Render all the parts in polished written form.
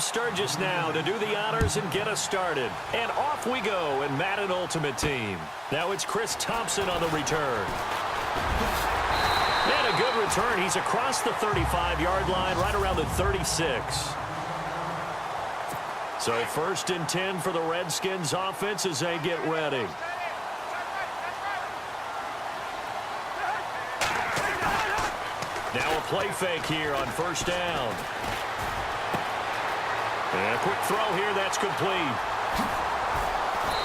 Sturgis now to do the honors and get us started. And off we go in Madden Ultimate Team. Now it's Chris Thompson on the return. And a good return. He's across the 35-yard line, right around the 36. So 1st and 10 for the Redskins offense as they get ready. Now a play fake here on 1st down. And a quick throw here, that's complete.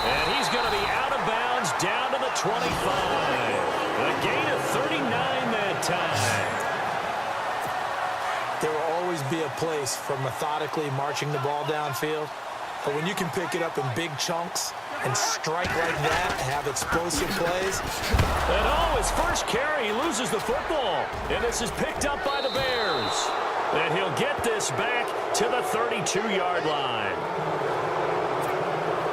And he's going to be out of bounds down to the 25. A gain of 39 that time. There will always be a place for methodically marching the ball downfield. But when you can pick it up in big chunks and strike like that, have explosive plays. And his first carry, he loses the football. And this is picked up by the Bears. And he'll get this back to the 32-yard line.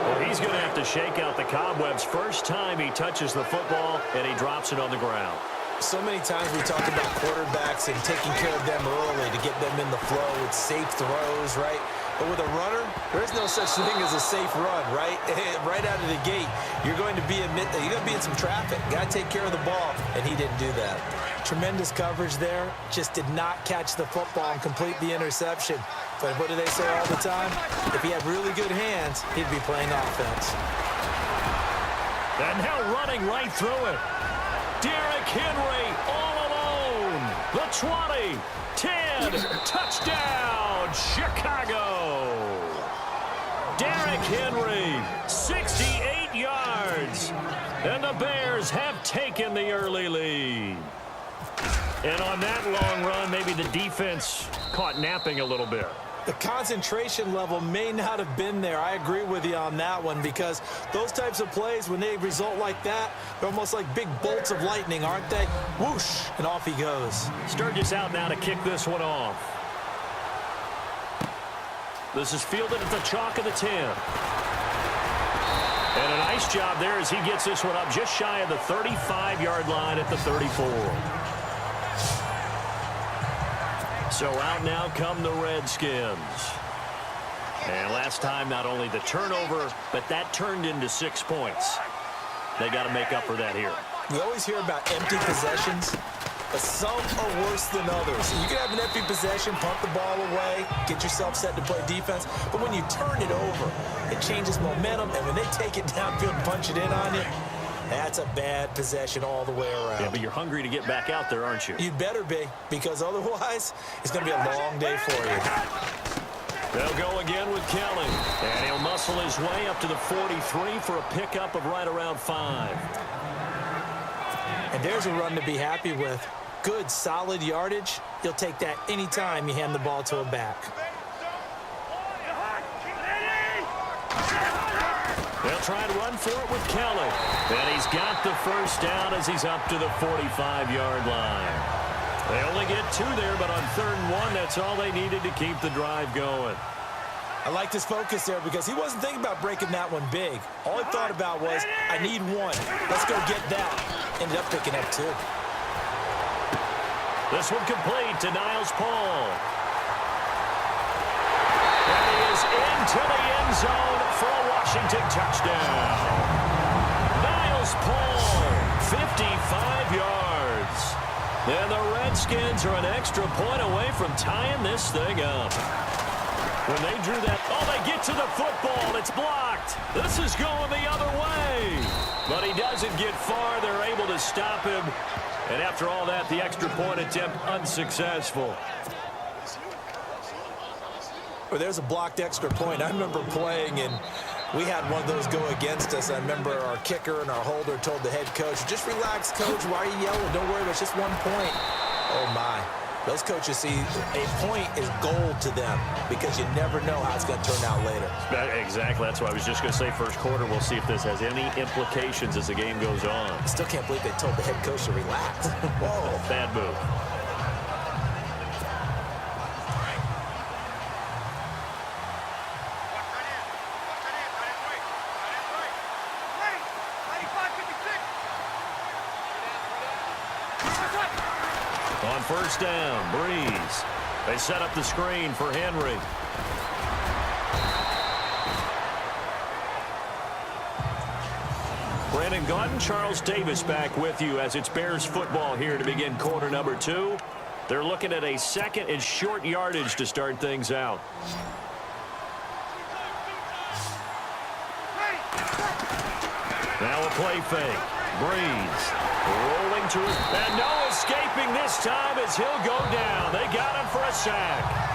Well, he's going to have to shake out the cobwebs first time he touches the football, and he drops it on the ground. So many times we talk about quarterbacks and taking care of them early to get them in the flow with safe throws, right? But with a runner, there is no such thing as a safe run, right? Right out of the gate, you're going to be in some traffic. Got to take care of the ball, and he didn't do that. Tremendous coverage there. Just did not catch the football and complete the interception. But what do they say all the time? If he had really good hands, he'd be playing offense. And now running right through it. Derrick Henry all alone. The 20, 10, touchdown, Chicago. Derrick Henry, 68 yards. And the Bears have taken the early lead. And on that long run, maybe the defense caught napping a little bit. The concentration level may not have been there. I agree with you on that one because those types of plays, when they result like that, they're almost like big bolts of lightning, aren't they? Whoosh, and off he goes. Sturgis out now to kick this one off. This is fielded at the chalk of the 10. And a nice job there as he gets this one up just shy of the 35-yard line at the 34. So out now come the Redskins. And last time, not only the turnover, but that turned into 6 points. They got to make up for that here. We always hear about empty possessions, but some are worse than others. You can have an empty possession, pump the ball away, get yourself set to play defense, but when you turn it over, it changes momentum, and when they take it downfield and punch it in on you, that's a bad possession all the way around. Yeah, but you're hungry to get back out there, aren't you? You'd better be, because otherwise, it's going to be a long day for you. They'll go again with Kelly. And he'll muscle his way up to the 43 for a pickup of right around 5. And there's a run to be happy with. Good, solid yardage. You'll take that anytime you hand the ball to a back. They'll try and run for it with Kelly. And he's got the first down as he's up to the 45-yard line. They only get 2 there, but on 3rd and 1, that's all they needed to keep the drive going. I liked his focus there because he wasn't thinking about breaking that one big. All he thought about was, I need 1. Let's go get that. Ended up picking up 2. This one complete to Niles Paul. And he is into the end zone for a Washington touchdown. Niles Paul, 55 yards. And the Redskins are an extra point away from tying this thing up. When they drew that, they get to the football. It's blocked. This is going the other way. But he doesn't get far. They're able to stop him. And after all that, the extra point attempt unsuccessful. Well, there's a blocked extra point. I remember playing, and we had one of those go against us. I remember our kicker and our holder told the head coach, just relax, coach. Why are you yelling? Don't worry, it's just 1 point. Oh, my. Those coaches see a point is gold to them because you never know how it's going to turn out later. Exactly. That's what I was just going to say. First quarter, we'll see if this has any implications as the game goes on. I still can't believe they told the head coach to relax. Whoa. Bad move. On 1st down, Breeze. They set up the screen for Henry. Brandon Gaudin, Charles Davis back with you as it's Bears football here to begin quarter number 2. They're looking at a second and short yardage to start things out. Now a play fake. Breeze rolling to it. And no escaping this time as he'll go down. They got him for a sack.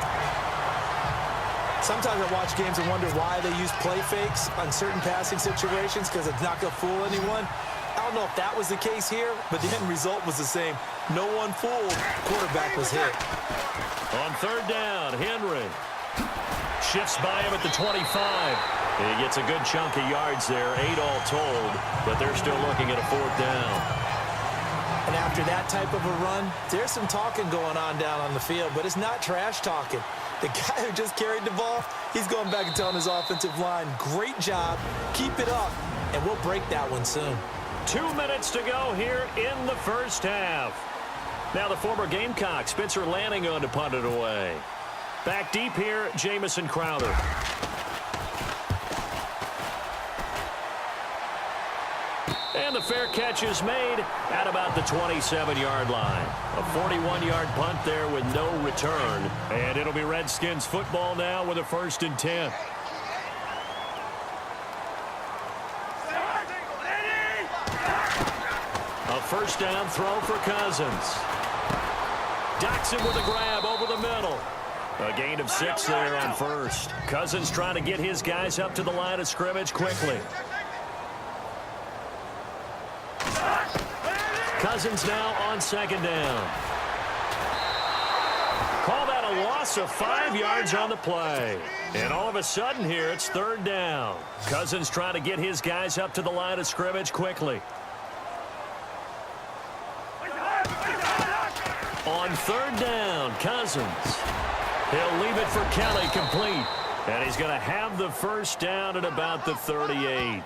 Sometimes I watch games and wonder why they use play fakes on certain passing situations because it's not going to fool anyone. I don't know if that was the case here, but the end result was the same. No one fooled. Quarterback was hit. On third down, Henry shifts by him at the 25. He gets a good chunk of yards there, 8 all told, but they're still looking at a fourth down. And after that type of a run, there's some talking going on down on the field, but it's not trash talking. The guy who just carried the ball, he's going back and telling his offensive line, great job, keep it up, and we'll break that one soon. 2 minutes to go here in the first half. Now the former Gamecock, Spencer Lanning, on to punt it away. Back deep here, Jamison Crowder. And the fair catch is made at about the 27-yard line. A 41-yard punt there with no return. And it'll be Redskins football now with a 1st and 10. A first down throw for Cousins. Docks him with a grab over the middle. A gain of 6 there on first. Cousins trying to get his guys up to the line of scrimmage quickly. Cousins now on second down. Call that a loss of 5 yards on the play. And all of a sudden here, it's third down. Cousins trying to get his guys up to the line of scrimmage quickly. On third down, Cousins. He'll leave it for Kelly complete. And he's going to have the first down at about the 38.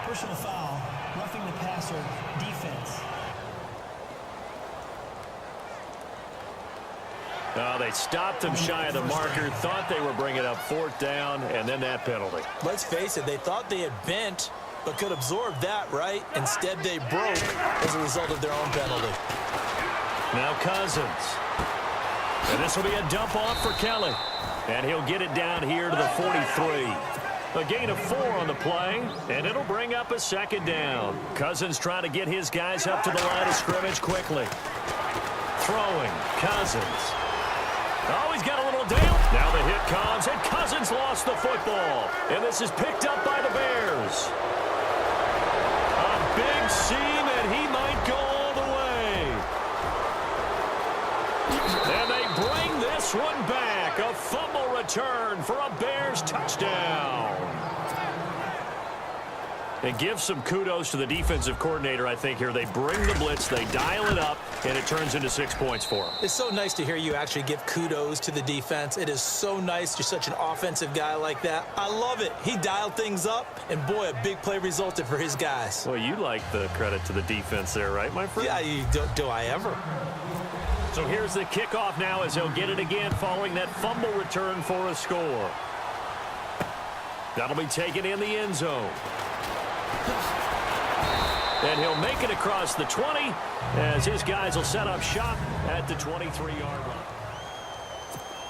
Personal foul, roughing the passer, defense. They stopped him shy of the marker, thought they were bringing up fourth down, and then that penalty. Let's face it, they thought they had bent, but could absorb that, right? Instead, they broke as a result of their own penalty. Now Cousins. And this will be a dump off for Kelly. And he'll get it down here to the 43. A gain of 4 on the play, and it'll bring up a second down. Cousins trying to get his guys up to the line of scrimmage quickly. Throwing, Cousins. Oh, he's got a little down. Now the hit comes, and Cousins lost the football. And this is picked up by the Bears. A big seam, and he might go all the way. And they bring this one back. A fumble return for a Bears touchdown. And give some kudos to the defensive coordinator, I think, here. They bring the blitz, they dial it up, and it turns into 6 points for them. It's so nice to hear you actually give kudos to the defense. It is so nice. You're such an offensive guy like that. I love it. He dialed things up, and boy, a big play resulted for his guys. Well, you like the credit to the defense there, right, my friend? Yeah, do I ever? So here's the kickoff now as he'll get it again following that fumble return for a score. That'll be taken in the end zone. And he'll make it across the 20 as his guys will set up shop at the 23-yard line.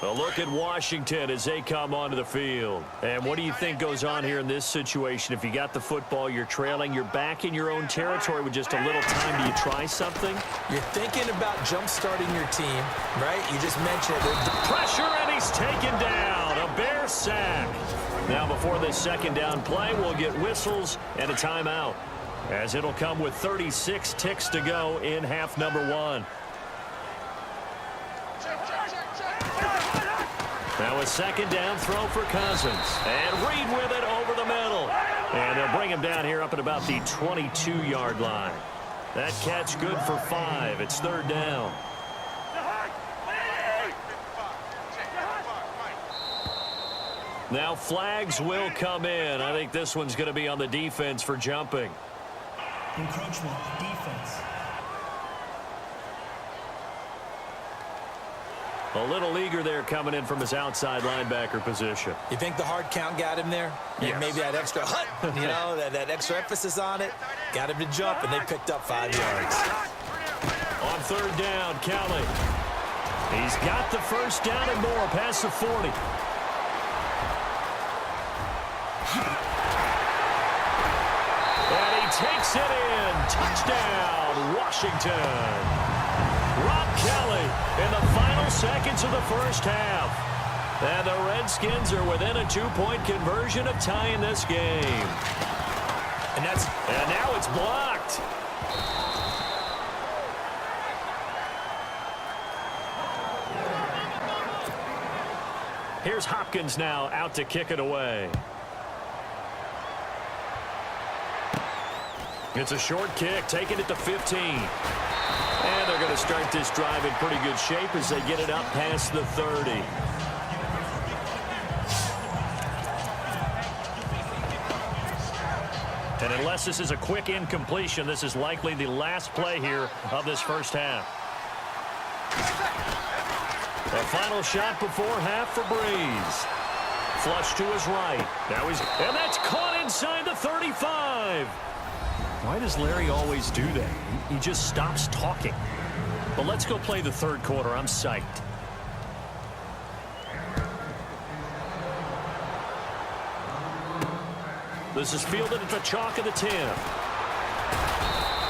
A look at Washington as they come onto the field. And what do you think goes on here in this situation? If you got the football, you're trailing, you're back in your own territory with just a little time. Do you try something? You're thinking about jump-starting your team, right? You just mentioned it. Pressure, and he's taken down. A Bear sack. Now before this second down play, we'll get whistles and a timeout, as it'll come with 36 ticks to go in half number 1. Now a second down throw for Cousins. And Reed with it over the middle. And they'll bring him down here up at about the 22-yard line. That catch good for 5. It's third down. Now flags will come in. I think this one's going to be on the defense for jumping. Encroachment, defense. A little eager there coming in from his outside linebacker position. You think the hard count got him there? Yes. And maybe that extra that extra emphasis on it got him to jump, and they picked up 5 yards. On third down, Kelly. He's got the first down and more past the 40. And he takes it in. Touchdown, Washington. Rob Kelly in the final seconds of the first half. And the Redskins are within a 2-point conversion of tying this game. And now it's blocked. Here's Hopkins now out to kick it away. It's a short kick, taking it to 15. And they're going to start this drive in pretty good shape as they get it up past the 30. And unless this is a quick incompletion, this is likely the last play here of this first half. A final shot before half for Breeze. Flush to his right. And that's caught inside the 35. Why does Larry always do that? He just stops talking. But let's go play the third quarter. I'm psyched. This is fielded at the chalk of the 10.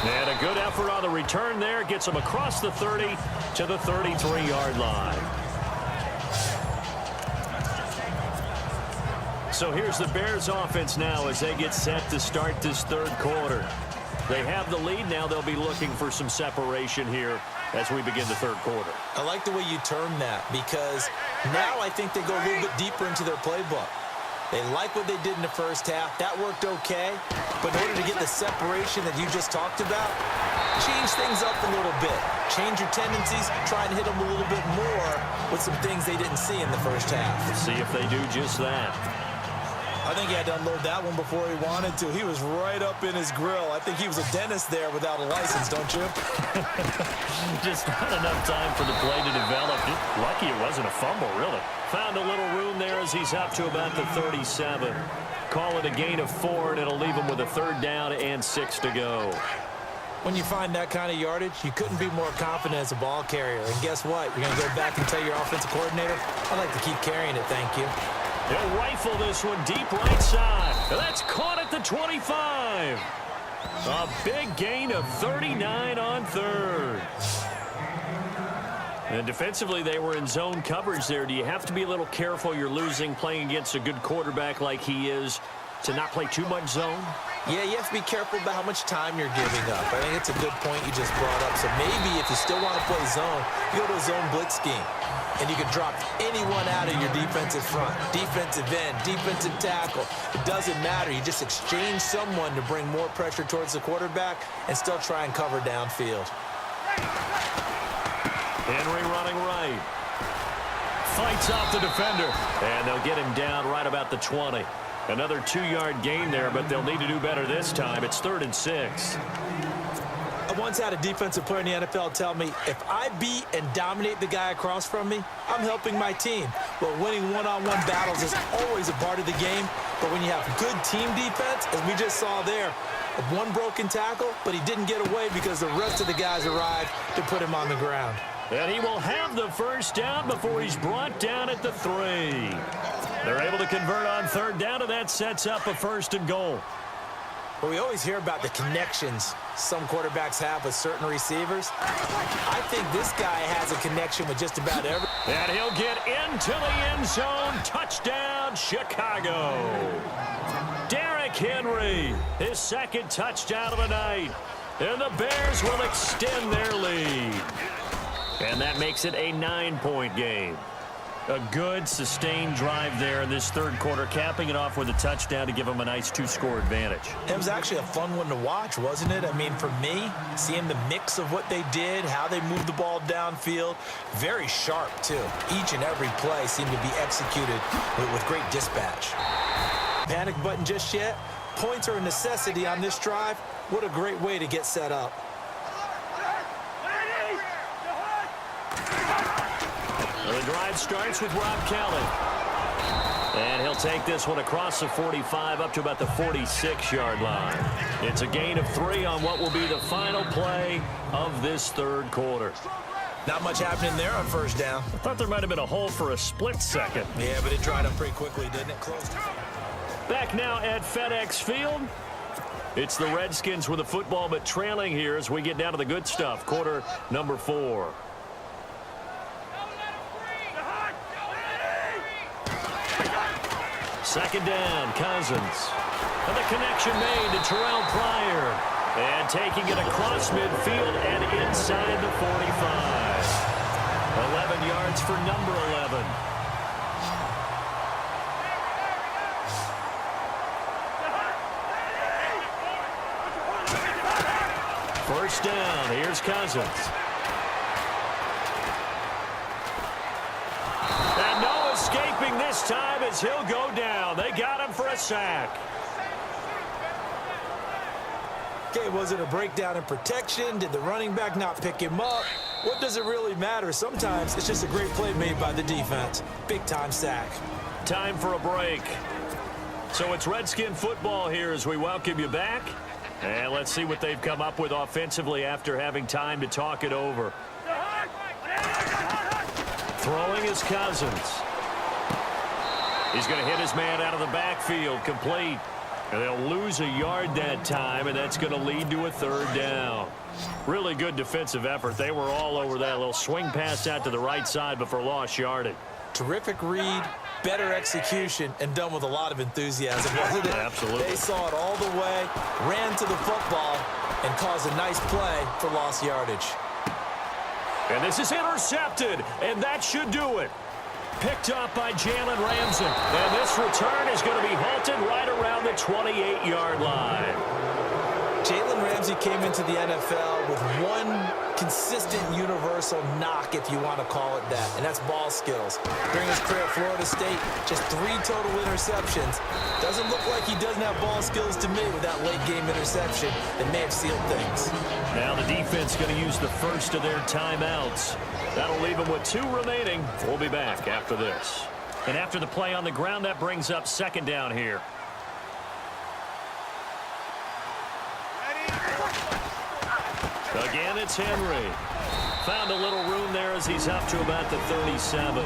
And a good effort on the return there. Gets him across the 30 to the 33-yard line. So here's the Bears offense now as they get set to start this third quarter. They have the lead. Now they'll be looking for some separation here as we begin the third quarter. I like the way you term that, because now I think they go a little bit deeper into their playbook. They like what they did in the first half. That worked okay. But in order to get the separation that you just talked about, change things up a little bit. Change your tendencies. Try and hit them a little bit more with some things they didn't see in the first half. Let's see if they do just that. I think he had to unload that one before he wanted to. He was right up in his grill. I think he was a dentist there without a license, don't you? Just not enough time for the play to develop. Lucky it wasn't a fumble, really. Found a little room there as he's up to about the 37. Call it a gain of 4, and it'll leave him with a third down and 6 to go. When you find that kind of yardage, you couldn't be more confident as a ball carrier. And guess what? You're going to go back and tell your offensive coordinator, I'd like to keep carrying it, thank you. He'll rifle this one deep right side. That's caught at the 25. A big gain of 39 on third. And defensively, they were in zone coverage there. Do you have to be a little careful? You're losing playing against a good quarterback like he is to not play too much zone? Yeah, you have to be careful about how much time you're giving up. I think it's a good point you just brought up. So maybe if you still want to play zone, you go to a zone blitz scheme. And you can drop anyone out of your defensive front, defensive end, defensive tackle. It doesn't matter. You just exchange someone to bring more pressure towards the quarterback and still try and cover downfield. Henry running right. Fights off the defender. And they'll get him down right about the 20. Another 2-yard gain there, but they'll need to do better this time. It's 3rd and 6. I once had a defensive player in the NFL tell me, if I beat and dominate the guy across from me, I'm helping my team. Well, winning one-on-one battles is always a part of the game, but when you have good team defense, as we just saw there, one broken tackle, but he didn't get away because the rest of the guys arrived to put him on the ground. And he will have the first down before he's brought down at the 3. They're able to convert on third down, and that sets up a 1st and goal. Well, we always hear about the connections some quarterbacks have with certain receivers. I think this guy has a connection with just about every. And he'll get into the end zone. Touchdown, Chicago. Derrick Henry, his 2nd touchdown of the night. And the Bears will extend their lead. And that makes it a 9-point game. A good, sustained drive there in this third quarter, capping it off with a touchdown to give them a nice 2-score advantage. It was actually a fun one to watch, wasn't it? I mean, for me, seeing the mix of what they did, how they moved the ball downfield, very sharp, too. Each and every play seemed to be executed with great dispatch. Panic button just yet? Points are a necessity on this drive. What a great way to get set up. The drive starts with Rob Kelly. And he'll take this one across the 45 up to about the 46-yard line. It's a gain of 3 on what will be the final play of this third quarter. Not much happening there on first down. I thought there might have been a hole for a split second. Yeah, but it dried up pretty quickly, didn't it? Close. Back now at FedEx Field. It's the Redskins with the football, but trailing here as we get down to the good stuff. Quarter number 4. Second down, Cousins. And the connection made to Terrell Pryor. And taking it across midfield and inside the 45. 11 yards for number 11. First down, here's Cousins. And no escaping this time as he'll go down. They got him for a sack. Okay, was it a breakdown in protection? Did the running back not pick him up? What does it really matter? Sometimes it's just a great play made by the defense. Big-time sack. Time for a break. So it's Redskin football here as we welcome you back. And let's see what they've come up with offensively after having time to talk it over. Throwing is Cousins. He's going to hit his man out of the backfield, complete. And they'll lose a yard that time, and that's going to lead to a third down. Really good defensive effort. They were all over that little swing pass out to the right side before lost yardage. Terrific read, better execution, and done with a lot of enthusiasm, wasn't it? Absolutely. They saw it all the way, ran to the football, and caused a nice play for lost yardage. And this is intercepted, and that should do it. Picked up by Jalen Ramsey. And this return is going to be halted right around the 28-yard line. Jalen Ramsey came into the NFL with one consistent universal knock, if you want to call it that, and that's ball skills. During his career at Florida State, just 3 total interceptions. Doesn't look like he doesn't have ball skills to me with that late-game interception that may have sealed things. Now the defense going to use the first of their timeouts. That'll leave them with 2 remaining. We'll be back after this. And after the play on the ground, that brings up second down here. Again, it's Henry. Found a little room there as he's up to about the 37.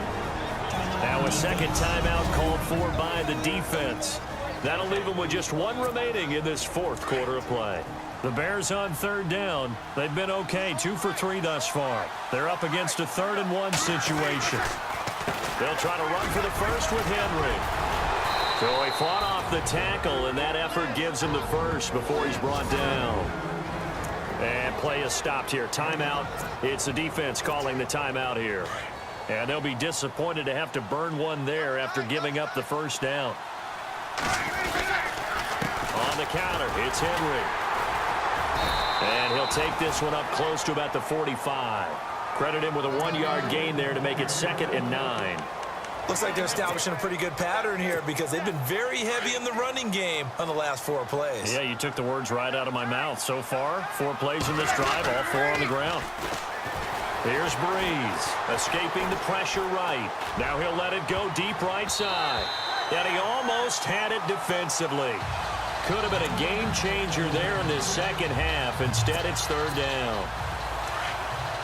Now a second timeout called for by the defense. That'll leave them with just 1 remaining in this fourth quarter of play. The Bears on third down. They've been okay, 2 for 3 thus far. They're up against a 3rd and 1 situation. They'll try to run for the first with Henry. So he fought off the tackle, and that effort gives him the first before he's brought down. And play is stopped here. Timeout. It's the defense calling the timeout here. And they'll be disappointed to have to burn one there after giving up the first down. On the counter, it's Henry. And he'll take this one up close to about the 45. Credit him with a 1-yard gain there to make it 2nd and 9. Looks like they're establishing a pretty good pattern here because they've been very heavy in the running game on the last 4 plays. Yeah, you took the words right out of my mouth. So far, 4 plays in this drive, all 4 on the ground. Here's Breeze, escaping the pressure right. Now he'll let it go deep right side. And he almost had it defensively. Could have been a game changer there in this second half. Instead, it's 3rd down.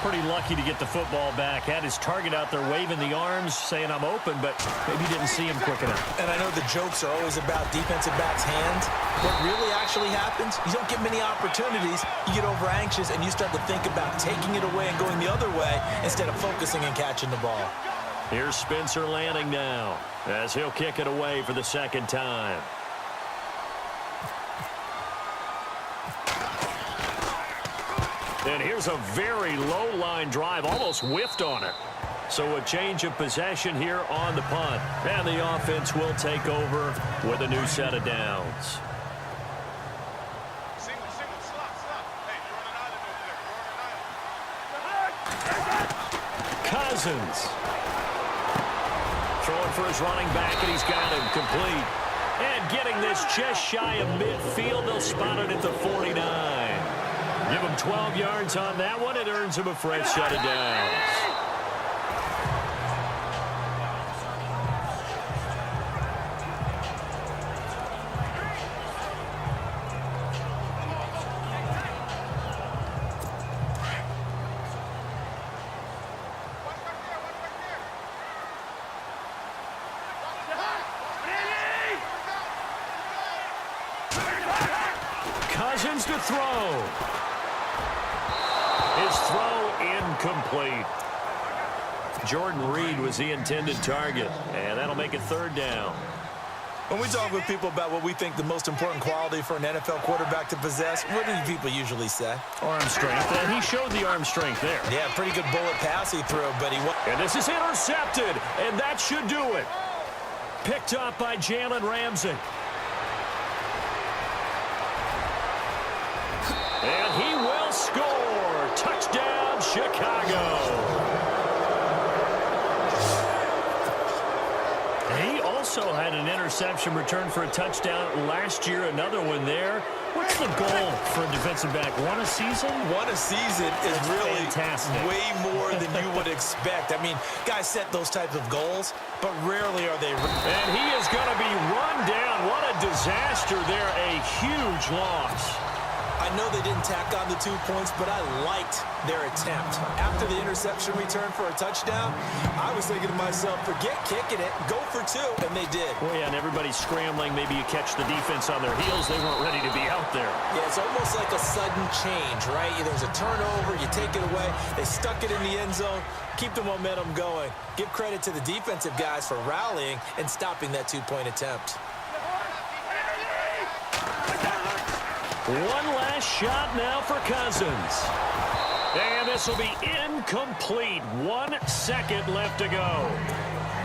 Pretty lucky to get the football back. Had his target out there waving the arms, saying I'm open, but maybe didn't see him quick enough. And I know the jokes are always about defensive backs' hands. What really actually happens, you don't get many opportunities. You get over anxious, and you start to think about taking it away and going the other way instead of focusing and catching the ball. Here's Spencer Lanning now as he'll kick it away for the 2nd time. And here's a very low-line drive, almost whiffed on it. So a change of possession here on the punt. And the offense will take over with a new set of downs. Cousins. Throwing for his running back, and he's got him complete. And getting this just shy of midfield, they'll spot it at the 49. Give him 12 yards on that one. It earns him a fresh set of downs. Cousins to throw. His throw incomplete. Jordan Reed was the intended target, and that'll make it 3rd down. When we talk with people about what we think the most important quality for an NFL quarterback to possess, what do people usually say? Arm strength, and he showed the arm strength there. Yeah, pretty good bullet pass he threw, but he... And this is intercepted, and that should do it. Picked up by Jalen Ramsey. And he will score. Touchdown, Chicago. He also had an interception return for a touchdown last year. Another one there. What's the goal for a defensive back? One a season? One a season is really fantastic. Way more than you would expect. I mean, guys set those types of goals, but rarely are they... And he is going to be run down. What a disaster there. A huge loss. I know they didn't tack on the 2 points, but I liked their attempt. After the interception return for a touchdown, I was thinking to myself, forget kicking it, go for 2, and they did. Well, yeah, and everybody's scrambling. Maybe you catch the defense on their heels. They weren't ready to be out there. Yeah, it's almost like a sudden change, right? There's a turnover, you take it away, they stuck it in the end zone, keep the momentum going. Give credit to the defensive guys for rallying and stopping that 2-point attempt. One last shot now for Cousins. And this will be incomplete. 1 second left to go.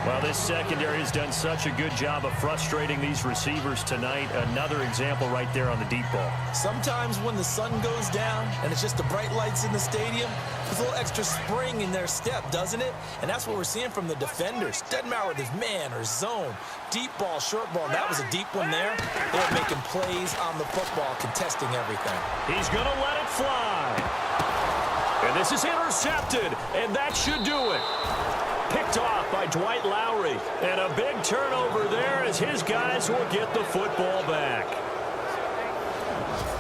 Well, this secondary has done such a good job of frustrating these receivers tonight. Another example right there on the deep ball. Sometimes when the sun goes down and it's just the bright lights in the stadium, there's a little extra spring in their step, doesn't it? And that's what we're seeing from the defenders. Doesn't matter whether it's man or zone, deep ball, short ball. That was a deep one there. They're making plays on the football, contesting everything. He's going to let it fly. And this is intercepted, and that should do it. Picked off by Dwight Lowry. And a big turnover there as his guys will get the football back.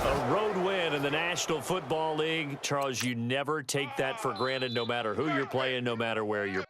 A road win in the National Football League. Charles, you never take that for granted no matter who you're playing, no matter where you're